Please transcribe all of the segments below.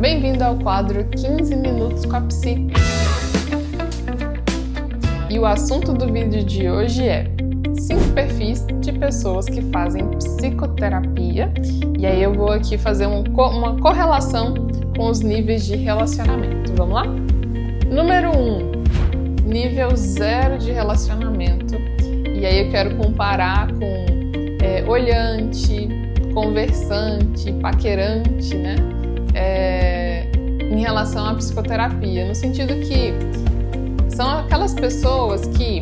Bem-vindo ao quadro 15 Minutos com a Psi. E o assunto do vídeo de hoje é 5 perfis de pessoas que fazem psicoterapia. E aí eu vou aqui fazer uma correlação com os níveis de relacionamento. Vamos lá? Número 1, nível 0 de relacionamento. E aí eu quero comparar com olhante, conversante, paquerante, né? Em relação à psicoterapia, no sentido que são aquelas pessoas que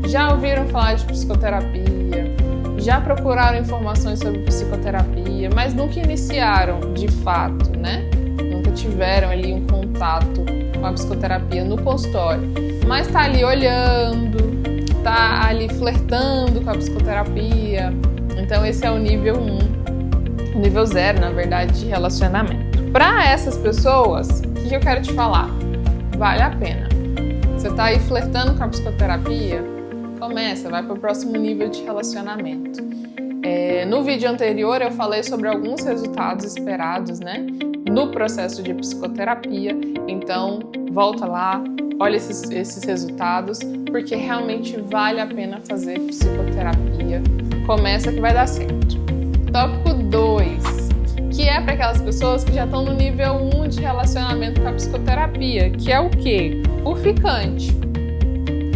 já ouviram falar de psicoterapia, já procuraram informações sobre psicoterapia, mas nunca iniciaram de fato, né? Nunca tiveram ali um contato com a psicoterapia no consultório, mas tá ali olhando, tá ali flertando com a psicoterapia. Então esse é o nível 1, o nível 0, na verdade, de relacionamento. Para essas pessoas, o que eu quero te falar? Vale a pena. Você tá aí flertando com a psicoterapia? Começa, vai para o próximo nível de relacionamento. No vídeo anterior eu falei sobre alguns resultados esperados, né, no processo de psicoterapia. Então volta lá, olha esses resultados, porque realmente vale a pena fazer psicoterapia. Começa que vai dar certo. Tópico 2, que é para aquelas pessoas que já estão no nível 1 de relacionamento com a psicoterapia, que é o quê? O ficante.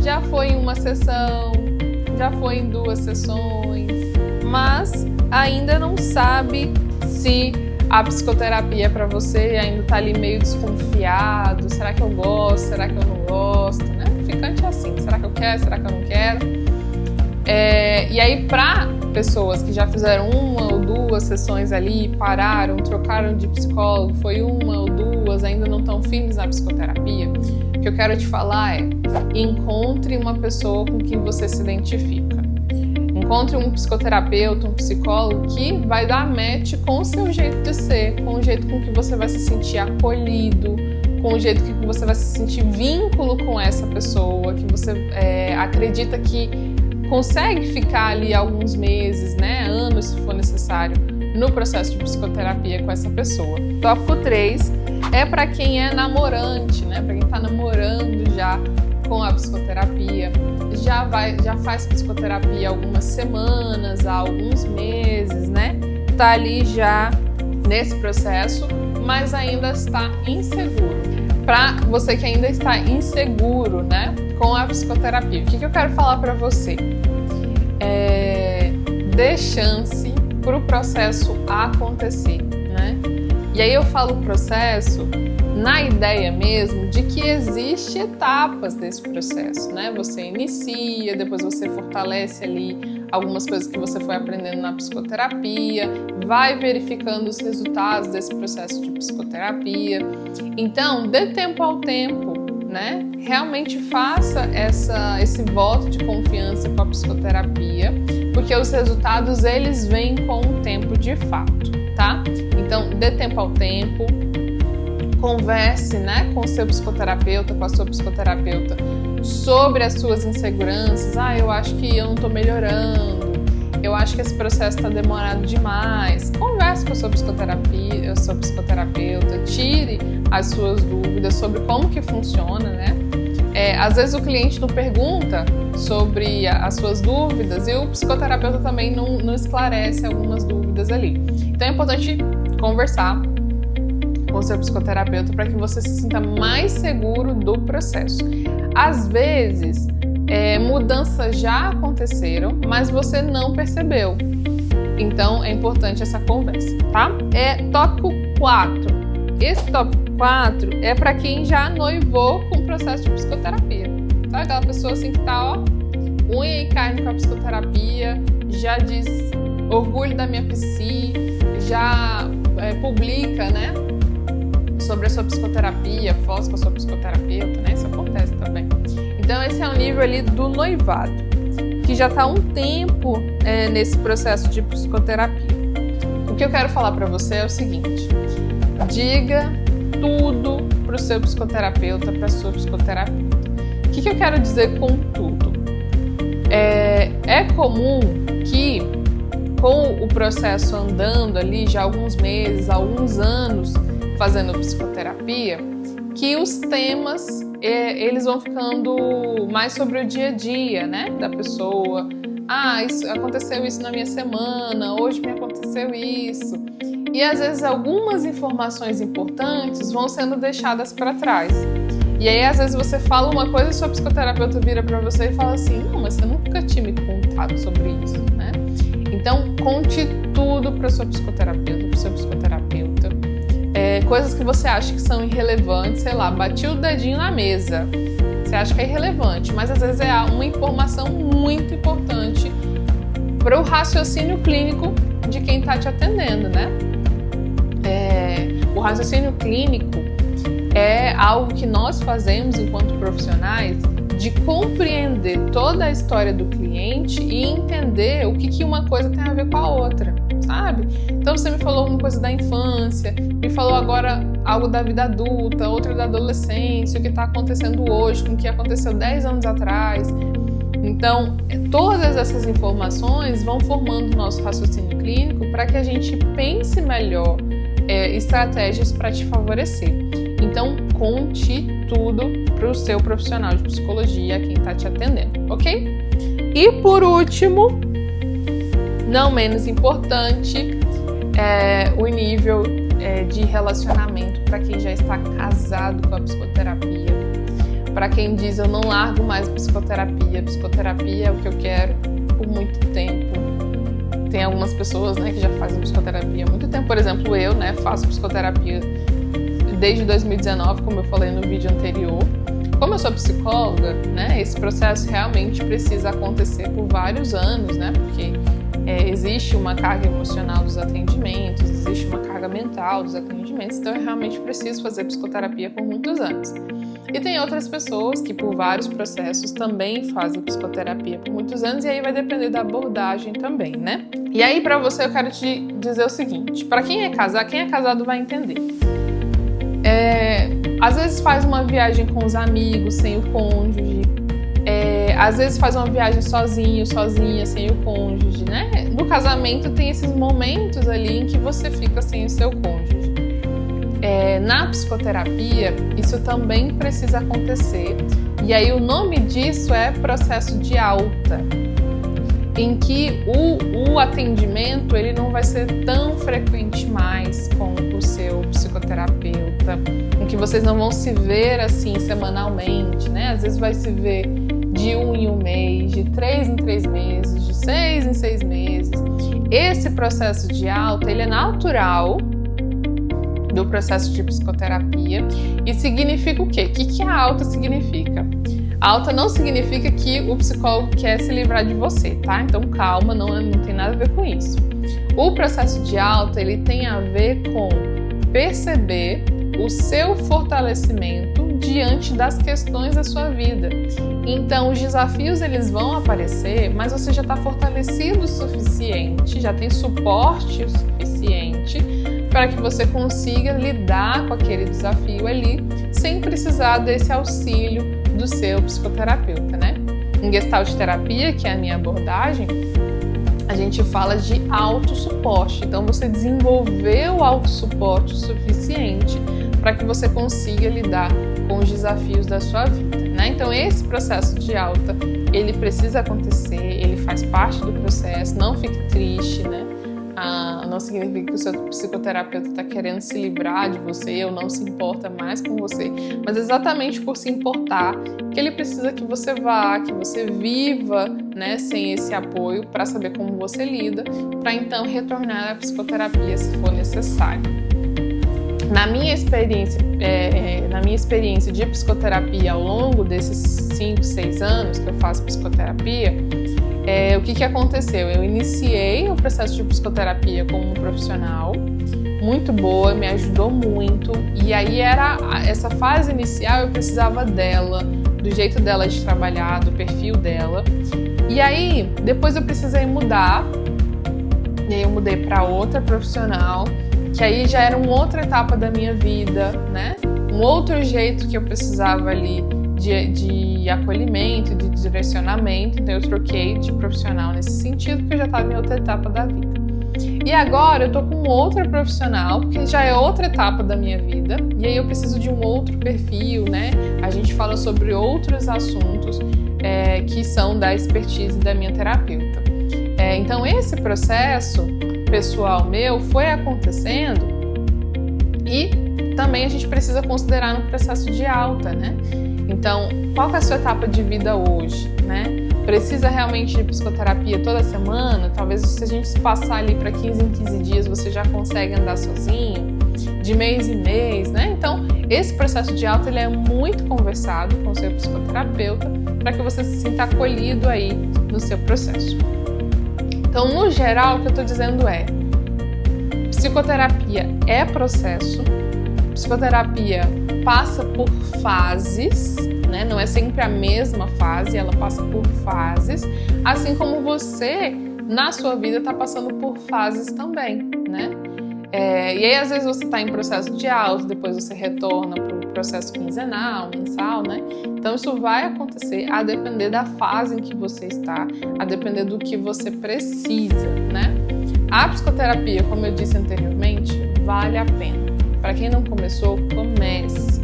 Já foi em uma sessão, já foi em 2 sessões, mas ainda não sabe se a psicoterapia é para você, ainda tá ali meio desconfiado, será que eu gosto, será que eu não gosto, né? O ficante é assim, será que eu quero, será que eu não quero? E aí, para pessoas que já fizeram 1 ou 2 sessões ali, pararam, trocaram de psicólogo, foi 1 ou 2, ainda não estão firmes na psicoterapia, o que eu quero te falar é: encontre uma pessoa com quem você se identifica. Encontre um psicoterapeuta, um psicólogo que vai dar match com o seu jeito de ser, com o jeito com que você vai se sentir acolhido, com o jeito que você vai se sentir vínculo com essa pessoa, que você acredita que consegue ficar ali alguns meses, né, anos se for necessário, no processo de psicoterapia com essa pessoa. Tópico 3 é para quem é namorante, né, para quem está namorando já com a psicoterapia, já faz psicoterapia há algumas semanas, há alguns meses, né, tá ali já nesse processo, mas ainda está inseguro. Para você que ainda está inseguro, né, com a psicoterapia, o que eu quero falar para você? Dê chance para o processo acontecer, né? E aí eu falo processo na ideia mesmo de que existe etapas desse processo, né? Você inicia, depois você fortalece ali algumas coisas que você foi aprendendo na psicoterapia, vai verificando os resultados desse processo de psicoterapia. Então, dê tempo ao tempo, né? Realmente faça esse voto de confiança com a psicoterapia, porque os resultados eles vêm com o tempo de fato, tá? Então, dê tempo ao tempo, converse, né, com o seu psicoterapeuta, com a sua psicoterapeuta sobre as suas inseguranças. Eu acho que eu não tô melhorando, eu acho que esse processo está demorado demais. Converse com a sua psicoterapeuta, tire as suas dúvidas sobre como que funciona, né? Às vezes o cliente não pergunta sobre as suas dúvidas e o psicoterapeuta também não esclarece algumas dúvidas ali. Então é importante conversar com o seu psicoterapeuta para que você se sinta mais seguro do processo. Às vezes, mudanças já aconteceram, mas você não percebeu. Então, é importante essa conversa, tá? Tópico 4. Esse tópico 4 é para quem já noivou com o processo de psicoterapia. Sabe aquela pessoa assim que tá, unha e carne com a psicoterapia, já diz orgulho da minha psi, já publica, né, sobre a sua psicoterapia, fotos com a sua psicoterapeuta, né? Isso acontece também. Então esse é o nível ali do noivado, que já está há um tempo nesse processo de psicoterapia. O que eu quero falar para você é o seguinte: diga tudo para o seu psicoterapeuta, para a sua psicoterapeuta. O que eu quero dizer com tudo? É comum que, com o processo andando ali já há alguns meses, alguns anos, fazendo psicoterapia, que os temas eles vão ficando mais sobre o dia a dia, né, da pessoa. Aconteceu isso na minha semana, hoje me aconteceu isso. E às vezes algumas informações importantes vão sendo deixadas para trás. E aí às vezes você fala uma coisa e sua psicoterapeuta vira para você e fala assim: não, mas você nunca tinha me contado sobre isso, né? Então conte tudo para sua psicoterapeuta, para o seu psicoterapeuta. Coisas que você acha que são irrelevantes, sei lá, bati o dedinho na mesa. Você acha que é irrelevante, mas às vezes é uma informação muito importante para o raciocínio clínico de quem está te atendendo, né? O raciocínio clínico é algo que nós fazemos enquanto profissionais de compreender toda a história do cliente e entender o que uma coisa tem a ver com a outra, sabe? Então você me falou uma coisa da infância, me falou agora algo da vida adulta, outra da adolescência, o que está acontecendo hoje, com o que aconteceu 10 anos atrás. Então, todas essas informações vão formando o nosso raciocínio clínico para que a gente pense melhor estratégias para te favorecer. Então, conte tudo para o seu profissional de psicologia, quem está te atendendo, ok? E por último, não menos importante, o nível de relacionamento para quem já está casado com a psicoterapia. Para quem diz, eu não largo mais a psicoterapia é o que eu quero por muito tempo. Tem algumas pessoas, né, que já fazem psicoterapia há muito tempo. Por exemplo, eu, né, faço psicoterapia desde 2019, como eu falei no vídeo anterior. Como eu sou psicóloga, né, esse processo realmente precisa acontecer por vários anos, né, porque existe uma carga emocional dos atendimentos, existe uma carga mental dos atendimentos, então eu realmente preciso fazer psicoterapia por muitos anos. E tem outras pessoas que por vários processos também fazem psicoterapia por muitos anos, e aí vai depender da abordagem também, né? E aí para você eu quero te dizer o seguinte, para quem é casado vai entender. Às vezes faz uma viagem com os amigos, sem o cônjuge, às vezes faz uma viagem sozinho, sozinha, sem o cônjuge, né? No casamento tem esses momentos ali em que você fica sem o seu cônjuge. Na psicoterapia, isso também precisa acontecer. E aí o nome disso é processo de alta, em que o atendimento ele não vai ser tão frequente mais com o seu psicoterapeuta, em que vocês não vão se ver assim semanalmente, né? Às vezes vai se ver de 1 em 1 mês, de 3 em 3 meses, de 6 em 6 meses. Esse processo de alta, ele é natural do processo de psicoterapia e significa o quê? O que a alta significa? A alta não significa que o psicólogo quer se livrar de você, tá? Então calma, não tem nada a ver com isso. O processo de alta, ele tem a ver com perceber o seu fortalecimento diante das questões da sua vida. Então os desafios eles vão aparecer, mas você já está fortalecido o suficiente, já tem suporte o suficiente para que você consiga lidar com aquele desafio ali sem precisar desse auxílio do seu psicoterapeuta, né? Em Gestalt terapia, que é a minha abordagem, a gente fala de autossuporte. Então você desenvolveu o autossuporte o suficiente para que você consiga lidar com os desafios da sua vida, né? Então esse processo de alta, ele precisa acontecer, ele faz parte do processo, não fique triste, né? Não significa que o seu psicoterapeuta está querendo se livrar de você ou não se importa mais com você, mas exatamente por se importar que ele precisa que você vá, que você viva, né, sem esse apoio para saber como você lida, para então retornar à psicoterapia se for necessário. Na minha experiência de psicoterapia ao longo desses 5, 6 anos que eu faço psicoterapia, o que aconteceu? Eu iniciei o processo de psicoterapia como um profissional, muito boa, me ajudou muito, e aí era essa fase inicial eu precisava dela, do jeito dela de trabalhar, do perfil dela, e aí depois eu precisei mudar, e aí eu mudei para outra profissional, que aí já era uma outra etapa da minha vida, né? Um outro jeito que eu precisava ali de acolhimento, de direcionamento, então eu troquei de profissional nesse sentido, porque eu já estava em outra etapa da vida. E agora eu tô com outra profissional, porque já é outra etapa da minha vida, e aí eu preciso de um outro perfil, né? A gente fala sobre outros assuntos que são da expertise da minha terapeuta. Então esse processo pessoal meu foi acontecendo e também a gente precisa considerar no processo de alta, né? Então, qual que é a sua etapa de vida hoje, né? Precisa realmente de psicoterapia toda semana? Talvez se a gente passar ali para 15 em 15 dias, você já consegue andar sozinho, de mês em mês, né? Então, esse processo de alta ele é muito conversado com o seu psicoterapeuta para que você se sinta acolhido aí no seu processo. Então, no geral, o que eu estou dizendo é: psicoterapia é processo, psicoterapia passa por fases, né? Não é sempre a mesma fase, ela passa por fases, assim como você, na sua vida, está passando por fases também, né? E aí, às vezes, você está em processo de alta, depois você retorna para o processo quinzenal, mensal, né? Então, isso vai acontecer a depender da fase em que você está, a depender do que você precisa, né? A psicoterapia, como eu disse anteriormente, vale a pena. Para quem não começou, comece.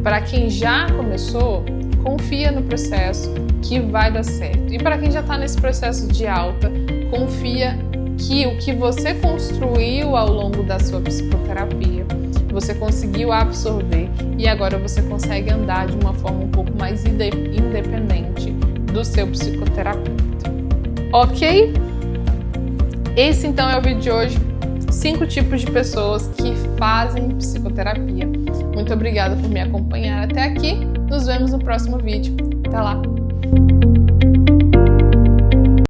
Para quem já começou, confia no processo que vai dar certo. E para quem já está nesse processo de alta, confia que o que você construiu ao longo da sua psicoterapia, você conseguiu absorver e agora você consegue andar de uma forma um pouco mais independente do seu psicoterapeuta. Ok? Esse então é o vídeo de hoje. 5 tipos de pessoas que fazem psicoterapia. Muito obrigada por me acompanhar até aqui. Nos vemos no próximo vídeo. Até lá!